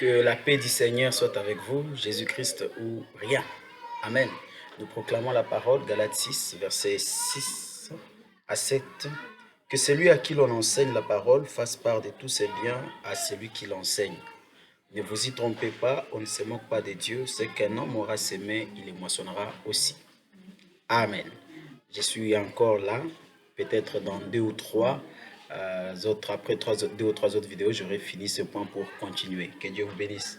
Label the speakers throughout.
Speaker 1: Que la paix du Seigneur soit avec vous, Jésus-Christ ou rien. Amen. Nous proclamons la parole, Galates 6, versets 6 à 7. Que celui à qui l'on enseigne la parole fasse part de tous ses biens à celui qui l'enseigne. Ne vous y trompez pas, on ne se moque pas de Dieu. Ce qu'un homme aura semé, il les moissonnera aussi. Amen. Je suis encore là, peut-être dans deux ou trois après deux ou trois autres vidéos, j'aurai fini ce point pour continuer. Que Dieu vous bénisse.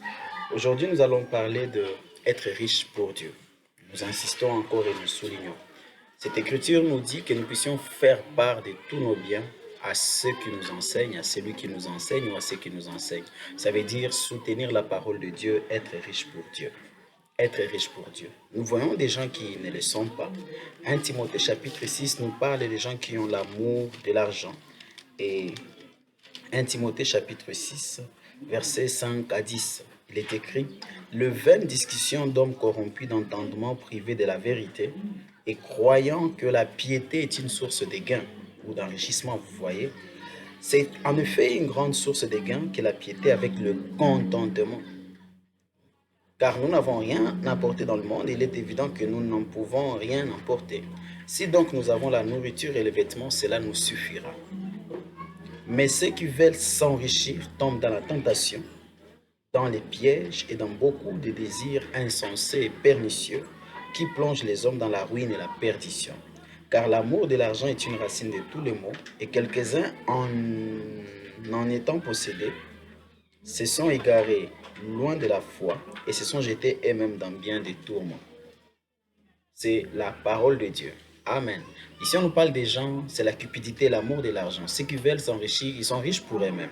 Speaker 1: Aujourd'hui, nous allons parler de être riche pour Dieu. Nous insistons encore et nous soulignons. Cette écriture nous dit que nous puissions faire part de tous nos biens à ceux qui nous enseignent, à celui qui nous enseigne ou à ceux qui nous enseignent. Ça veut dire soutenir la parole de Dieu, être riche pour Dieu. Être riche pour Dieu. Nous voyons des gens qui ne le sont pas. 1 Timothée chapitre 6 nous parle des gens qui ont l'amour de l'argent. Et 1 Timothée chapitre 6, versets 5 à 10, il est écrit « Le vaine discussion d'hommes corrompus d'entendement privé de la vérité et croyant que la piété est une source de gain ou d'enrichissement, vous voyez, c'est en effet une grande source de gain que la piété avec le contentement. Car nous n'avons rien apporté dans le monde, il est évident que nous n'en pouvons rien emporter. Si donc nous avons la nourriture et les vêtements, cela nous suffira. Mais ceux qui veulent s'enrichir tombent dans la tentation, dans les pièges et dans beaucoup de désirs insensés et pernicieux qui plongent les hommes dans la ruine et la perdition. Car l'amour de l'argent est une racine de tous les maux, et quelques-uns en étant possédés se sont égarés loin de la foi et se sont jetés eux-mêmes dans bien des tourments. C'est la parole de Dieu. Amen. Ici, on nous parle des gens, c'est la cupidité, l'amour de l'argent. Ceux qui veulent s'enrichir, ils sont riches pour eux-mêmes.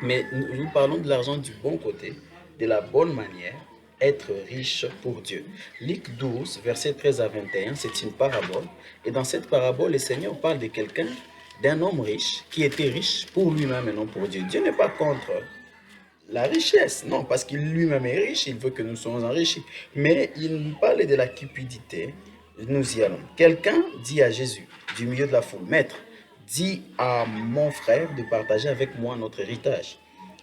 Speaker 1: Mais nous parlons de l'argent du bon côté, de la bonne manière, être riche pour Dieu. Luc 12, versets 13 à 21, c'est une parabole. Et dans cette parabole, le Seigneur parle de quelqu'un, d'un homme riche, qui était riche pour lui-même et non pour Dieu. Dieu n'est pas contre la richesse, non, parce qu'il lui-même est riche, il veut que nous soyons enrichis. Mais il nous parle de la cupidité. Nous y allons. Quelqu'un dit à Jésus, du milieu de la foule, « Maître, dis à mon frère de partager avec moi notre héritage. »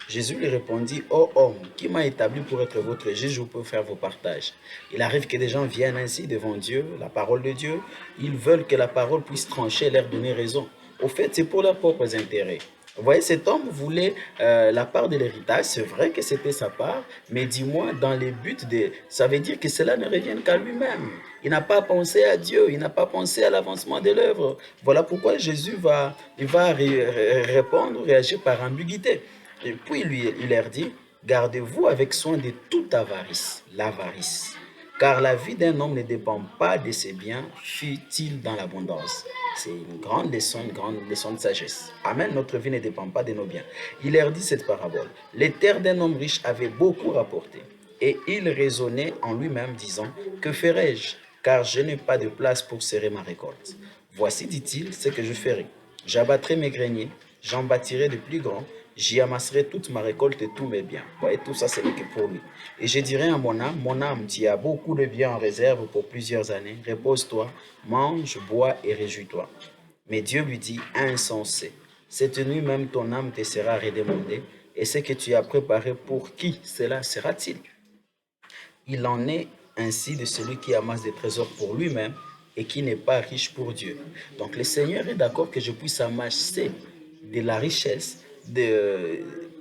Speaker 1: Jésus lui répondit, « Ô homme, qui m'a établi pour être votre juge ou pour faire vos partages? » Il arrive que des gens viennent ainsi devant Dieu, la parole de Dieu. Ils veulent que la parole puisse trancher et leur donner raison. Au fait, c'est pour leurs propres intérêts. Vous voyez, cet homme voulait la part de l'héritage, c'est vrai que c'était sa part, mais dis-moi, dans les buts de... Ça veut dire que cela ne revienne qu'à lui-même. Il n'a pas pensé à Dieu, il n'a pas pensé à l'avancement de l'œuvre. Voilà pourquoi Jésus va répondre, réagir par ambiguïté. Et puis il leur dit, gardez-vous avec soin de toute avarice, l'avarice. Car la vie d'un homme ne dépend pas de ses biens, fut-il dans l'abondance. C'est une grande leçon de sagesse. Amen, notre vie ne dépend pas de nos biens. Il leur dit cette parabole. Les terres d'un homme riche avaient beaucoup rapporté. Et il raisonnait en lui-même, disant, que ferai-je? Car je n'ai pas de place pour serrer ma récolte. Voici, dit-il, ce que je ferai. J'abattrai mes greniers, j'en bâtirai de plus grands, j'y amasserai toute ma récolte et tous mes biens. Et tout ça, ce n'est que pour lui. Et je dirai à mon âme, tu as beaucoup de biens en réserve pour plusieurs années. Repose-toi, mange, bois et réjouis-toi. Mais Dieu lui dit, insensé, cette nuit même ton âme te sera redemandée. Et ce que tu as préparé, pour qui cela sera-t-il? Il en est ainsi de celui qui amasse des trésors pour lui-même et qui n'est pas riche pour Dieu. Donc le Seigneur est d'accord que je puisse amasser de la richesse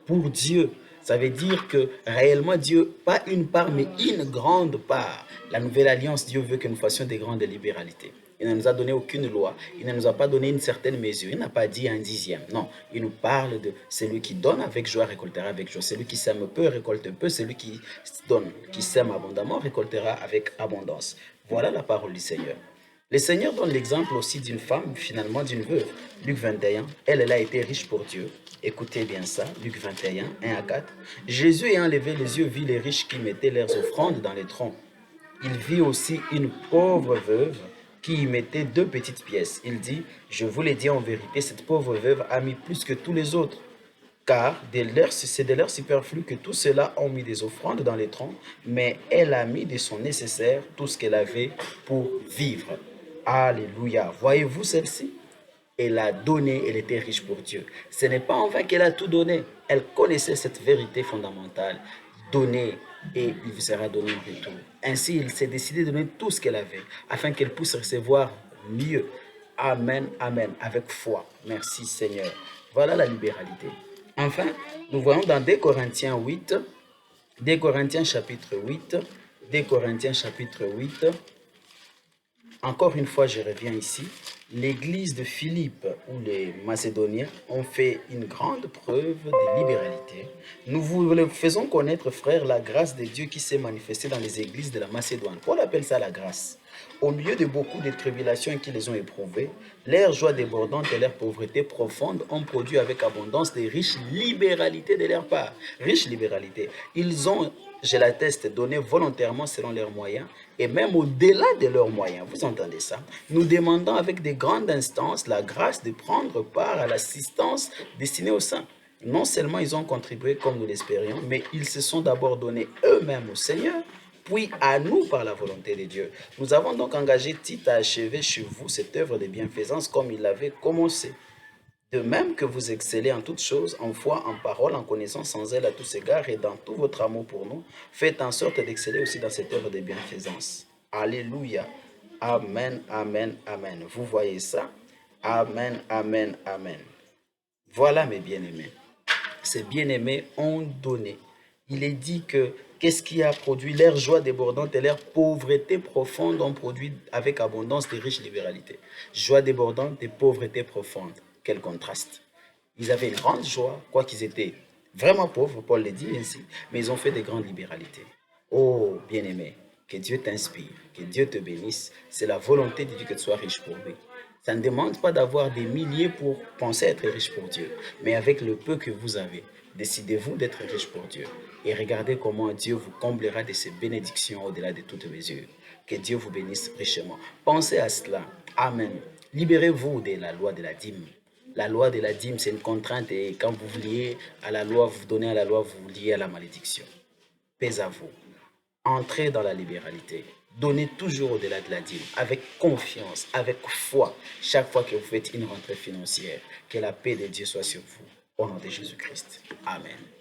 Speaker 1: pour Dieu. Ça veut dire que réellement Dieu, pas une part, mais une grande part. La nouvelle alliance, Dieu veut que nous fassions des grandes libéralités. Il ne nous a donné aucune loi, il ne nous a pas donné une certaine mesure, il n'a pas dit un dixième. Non, il nous parle de celui qui donne avec joie récoltera avec joie. Celui qui sème peu récolte peu, celui qui donne, qui sème abondamment récoltera avec abondance. Voilà la parole du Seigneur. Le Seigneur donne l'exemple aussi d'une femme, finalement d'une veuve. Luc 21, elle a été riche pour Dieu. Écoutez bien ça, Luc 21, 1 à 4. Jésus ayant levé les yeux vit les riches qui mettaient leurs offrandes dans les troncs. Il vit aussi une pauvre veuve qui y mettait 2 petites pièces. Il dit, je vous l'ai dit en vérité, cette pauvre veuve a mis plus que tous les autres. Car c'est de leur superflu que tous ceux-là ont mis des offrandes dans les troncs, mais elle a mis de son nécessaire tout ce qu'elle avait pour vivre. Alléluia. Voyez-vous celle-ci? Elle a donné, elle était riche pour Dieu. Ce n'est pas en vain qu'elle a tout donné. Elle connaissait cette vérité fondamentale. Donnez et il vous sera donné en retour. Ainsi, il s'est décidé de donner tout ce qu'elle avait afin qu'elle puisse recevoir mieux. Amen, amen, avec foi. Merci Seigneur. Voilà la libéralité. Enfin, nous voyons dans 2 Corinthiens 8, 2 Corinthiens chapitre 8, 2 Corinthiens chapitre 8, encore une fois, je reviens ici. L'église de Philippe ou les Macédoniens ont fait une grande preuve de libéralité. Nous vous le faisons connaître, frères, la grâce de Dieu qui s'est manifestée dans les églises de la Macédoine. Paul appelle ça la grâce. Au milieu de beaucoup de tribulations qui les ont éprouvées, leur joie débordante et leur pauvreté profonde ont produit avec abondance des riches libéralités de leur part. Riches libéralités. Ils ont, je l'atteste, donné volontairement selon leurs moyens et même au-delà de leurs moyens. Vous entendez ça? Nous demandons avec de grandes instances la grâce de prendre part à l'assistance destinée aux saints. Non seulement ils ont contribué comme nous l'espérions, mais ils se sont d'abord donnés eux-mêmes au Seigneur, puis à nous par la volonté de Dieu. Nous avons donc engagé Tite à achever chez vous cette œuvre de bienfaisance comme il l'avait commencé. De même que vous excellez en toutes choses, en foi, en parole, en connaissance, sans zèle à tous égards et dans tout votre amour pour nous, faites en sorte d'exceller aussi dans cette œuvre de bienfaisance. Alléluia. Amen, amen, amen. Vous voyez ça? Amen, amen, amen. Voilà mes bien-aimés. Ces bien-aimés ont donné. Il est dit que qu'est-ce qui a produit leur joie débordante et leur pauvreté profonde ont produit avec abondance des riches libéralités. Joie débordante et pauvreté profonde. Quel contraste. Ils avaient une grande joie, quoiqu'ils étaient vraiment pauvres, Paul le dit ainsi, mais ils ont fait de grandes libéralités. Oh, bien-aimé, que Dieu t'inspire, que Dieu te bénisse. C'est la volonté de Dieu que tu sois riche pour lui. Ça ne demande pas d'avoir des milliers pour penser être riche pour Dieu, mais avec le peu que vous avez, décidez-vous d'être riche pour Dieu et regardez comment Dieu vous comblera de ses bénédictions au-delà de toutes mesures. Que Dieu vous bénisse richement. Pensez à cela. Amen. Libérez-vous de la loi de la dîme. La loi de la dîme, c'est une contrainte et quand vous vous liez à la loi, vous donnez à la loi, vous vous liez à la malédiction. Paix à vous. Entrez dans la libéralité. Donnez toujours au-delà de la dîme, avec confiance, avec foi, chaque fois que vous faites une rentrée financière. Que la paix de Dieu soit sur vous. Au nom de Jésus-Christ. Amen.